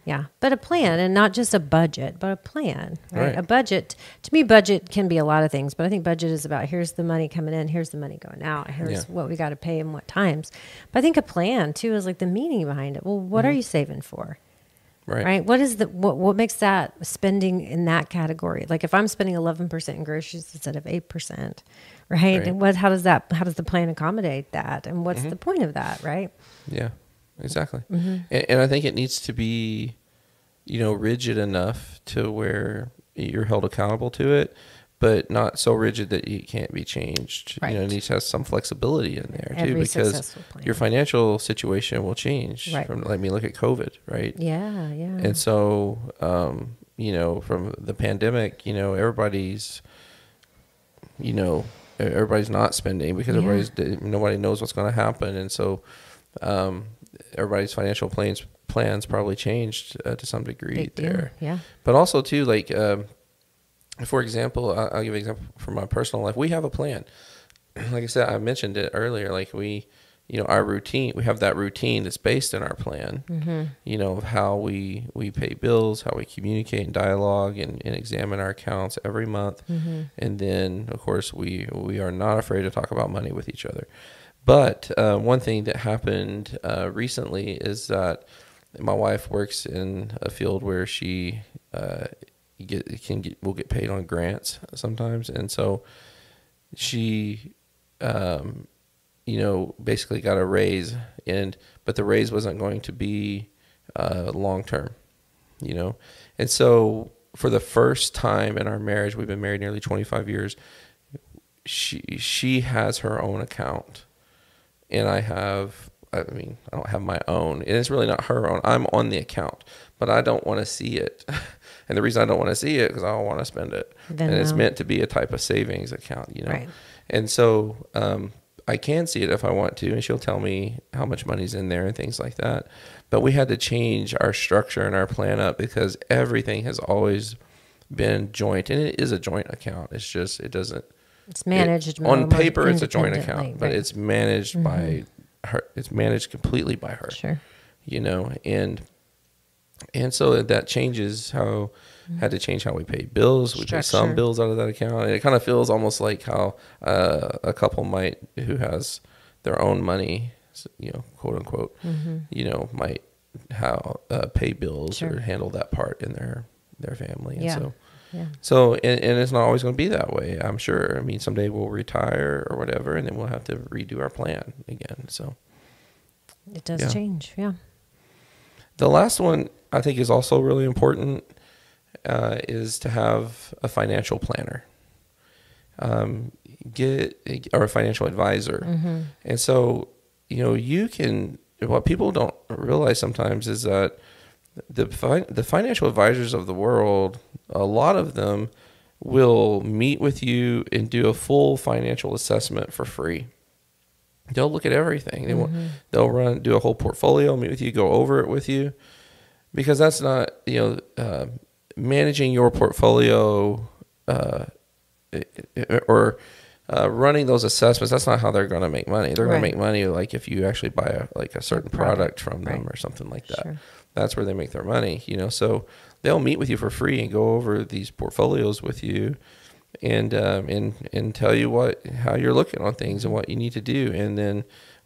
Speaker 2: Yeah. But a plan, and not just a budget, but a plan, right?
Speaker 1: Right.
Speaker 2: A budget, to me, budget can be a lot of things, but I think budget is about here's the money coming in, here's the money going out, here's what we got to pay and what times. But I think a plan too is like the meaning behind it. Well, what are you saving for? Right. What makes that spending in that category? Like if I'm spending 11% in groceries instead of 8%, right? And how does the plan accommodate that? And what's the point of that? Right.
Speaker 1: Yeah, exactly. And I think it needs to be, rigid enough to where you're held accountable to it, but not so rigid that it can't be changed.
Speaker 2: Right.
Speaker 1: It needs to have some flexibility in there too,
Speaker 2: Every
Speaker 1: because
Speaker 2: successful plan.
Speaker 1: your financial situation will change.
Speaker 2: Right.
Speaker 1: Look at COVID, right?
Speaker 2: Yeah.
Speaker 1: And so, from the pandemic, everybody's not spending because nobody knows what's going to happen. And so, everybody's financial plans probably changed to some degree there.
Speaker 2: Yeah.
Speaker 1: But also too, like, for example, I'll give an example from my personal life. We have a plan. Like I said, I mentioned it earlier, like our routine, we have that routine that's based in our plan, of how we pay bills, how we communicate and dialogue and examine our accounts every month. And then, of course, we are not afraid to talk about money with each other. But one thing that happened recently is that my wife works in a field where she will get paid on grants sometimes. And so she basically got a raise, but the raise wasn't going to be long term, And so for the first time in our marriage, we've been married nearly 25 years, she has her own account, and I don't have my own, and it's really not her own. I'm on the account, but I don't want to see it. And the reason I don't want to see it because I don't want to spend it. And it's meant to be a type of savings account,
Speaker 2: Right.
Speaker 1: And so I can see it if I want to, and she'll tell me how much money's in there and things like that. But we had to change our structure and our plan up because everything has always been joint, and it is a joint account. It's just
Speaker 2: it's managed
Speaker 1: on paper. It's a joint account, but
Speaker 2: right.
Speaker 1: it's managed by her. It's managed completely by her.
Speaker 2: Sure.
Speaker 1: And so that changes had to change how we pay bills. We pay some bills out of that account. And it kind of feels almost like how a couple who has their own money, quote unquote, might pay bills or handle that part in their family. And so and it's not always going to be that way, I'm sure. I mean, someday we'll retire or whatever, and then we'll have to redo our plan again. So
Speaker 2: it does change. Yeah.
Speaker 1: The last one I think is also really important, is to have a financial planner, or a financial advisor. And so, what people don't realize sometimes is that the financial advisors of the world, a lot of them will meet with you and do a full financial assessment for free. They'll look at everything. They'll do a whole portfolio, meet with you, go over it with you, because that's not, managing your portfolio or running those assessments. That's not how they're going to make money. They're going to make money like if you actually buy a certain product from them or something like that. Sure. That's where they make their money. So they'll meet with you for free and go over these portfolios with you, and tell you how you're looking on things and what you need to do.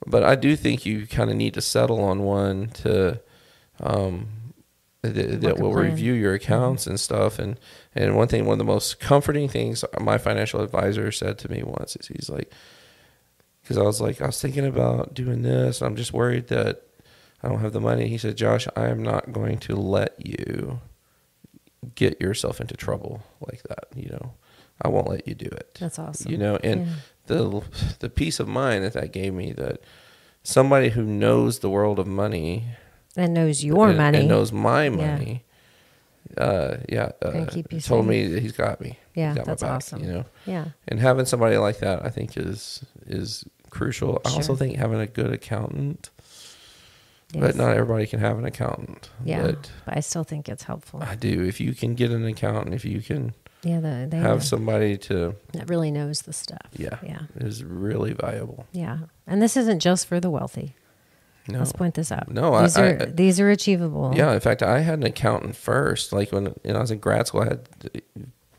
Speaker 1: But I do think you kind of need to settle on one that will review your accounts and stuff. And one of the most comforting things my financial advisor said to me once is, he's like, because I was thinking about doing this, and I'm just worried that I don't have the money. He said, Josh, I am not going to let you get yourself into trouble like that. I won't let you do it.
Speaker 2: That's awesome.
Speaker 1: The peace of mind that gave me, that somebody who knows the world of money
Speaker 2: and knows your money
Speaker 1: and knows my money,
Speaker 2: keep you
Speaker 1: told
Speaker 2: safe.
Speaker 1: me that he's got me.
Speaker 2: Yeah,
Speaker 1: he's got
Speaker 2: that's
Speaker 1: my back,
Speaker 2: awesome. Yeah,
Speaker 1: and having somebody like that, I think is crucial.
Speaker 2: Sure.
Speaker 1: I also think having a good accountant. Yes. But not everybody can have an accountant.
Speaker 2: Yeah, but I still think it's helpful.
Speaker 1: I do. If you can get an accountant, if you can
Speaker 2: they
Speaker 1: have somebody that
Speaker 2: really knows the stuff.
Speaker 1: Yeah. Is really valuable.
Speaker 2: Yeah. And this isn't just for the wealthy. No. Let's point this out.
Speaker 1: No,
Speaker 2: these are achievable.
Speaker 1: Yeah. In fact, I had an accountant first. Like when I was in grad school, I had,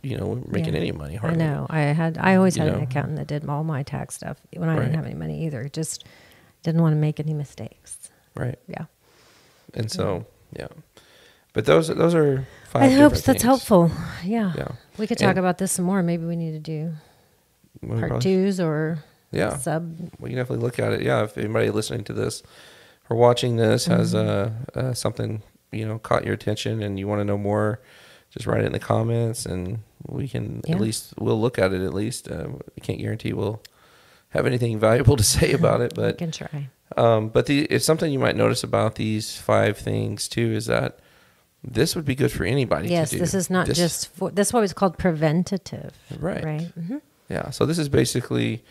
Speaker 1: we weren't making any money hardly.
Speaker 2: I know. I always had an accountant that did all my tax stuff when I didn't have any money either. Just didn't want to make any mistakes.
Speaker 1: Right.
Speaker 2: Yeah.
Speaker 1: And so, But those are 5
Speaker 2: I hope
Speaker 1: different
Speaker 2: that's
Speaker 1: things.
Speaker 2: helpful. Yeah.
Speaker 1: Yeah.
Speaker 2: We could talk about this some more. Maybe we need to do part twos or sub.
Speaker 1: We can definitely look at it. Yeah. If anybody listening to this or watching this has something, caught your attention and you want to know more, just write it in the comments and we can we'll look at it at least. We can't guarantee we'll have anything valuable to say about it, but
Speaker 2: we can try.
Speaker 1: But it's something you might notice about these 5 things too, is that this would be good for anybody to do.
Speaker 2: Yes, this is not just for, that's why it's called preventative.
Speaker 1: Right.
Speaker 2: Mm-hmm.
Speaker 1: Yeah. So this is basically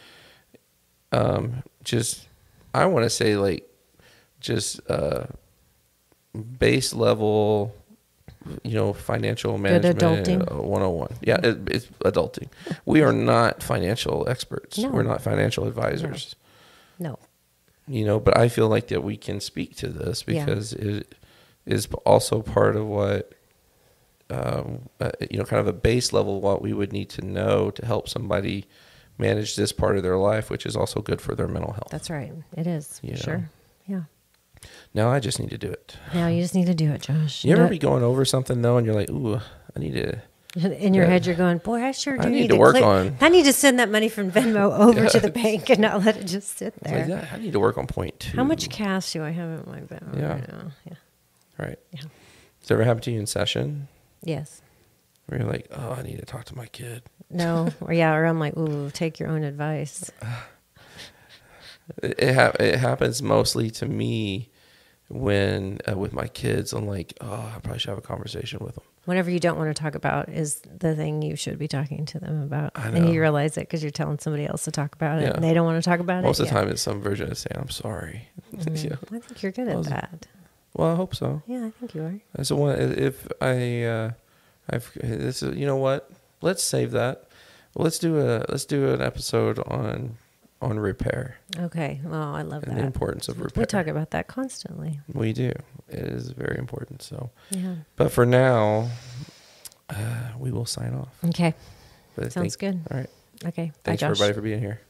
Speaker 1: just, I want to say like just base level, financial management
Speaker 2: adulting.
Speaker 1: 101. Yeah, it's adulting. We are not financial experts.
Speaker 2: No.
Speaker 1: We're not financial advisors.
Speaker 2: No.
Speaker 1: But I feel like that we can speak to this because it is also part of what, kind of a base level what we would need to know to help somebody manage this part of their life, which is also good for their mental health.
Speaker 2: That's right. It is. For sure. Yeah.
Speaker 1: Now I just need to do it.
Speaker 2: Now you just need to do it, Josh.
Speaker 1: You ever be going over something though, and you're like, "Ooh, I need to."
Speaker 2: In your head, you're going, "Boy, I sure do
Speaker 1: need to work on.
Speaker 2: I need to send that money from Venmo over to the bank and not let it just sit there."
Speaker 1: Like, I need to work on point 2.
Speaker 2: How much cash do I have in my bank right now? Yeah.
Speaker 1: Right.
Speaker 2: Yeah.
Speaker 1: Does it ever happen to you in session
Speaker 2: Yes.
Speaker 1: where you're like, "Oh, I need to talk to my kid"?
Speaker 2: No. Or I'm like, "Ooh, take your own advice."
Speaker 1: It happens mostly to me when with my kids. I'm like, "Oh, I probably should have a conversation with them."
Speaker 2: Whatever you don't want to talk about is the thing you should be talking to them about.
Speaker 1: I know.
Speaker 2: And you realize it because you're telling somebody else to talk about it and they don't want to talk about
Speaker 1: Most
Speaker 2: it.
Speaker 1: of the time it's some version of saying, "I'm sorry."
Speaker 2: I think you're good at that.
Speaker 1: Well, I hope so.
Speaker 2: Yeah, I think you are.
Speaker 1: So if this is, you know what? Let's save that. Let's do an episode on repair.
Speaker 2: Okay. Well, I love
Speaker 1: and
Speaker 2: that.
Speaker 1: the importance of repair.
Speaker 2: We talk about that constantly.
Speaker 1: We do. It is very important. So,
Speaker 2: yeah.
Speaker 1: But for now, we will sign off.
Speaker 2: Okay.
Speaker 1: But
Speaker 2: Sounds good.
Speaker 1: All right.
Speaker 2: Okay.
Speaker 1: Thanks
Speaker 2: Bye, Josh.
Speaker 1: everybody for being here.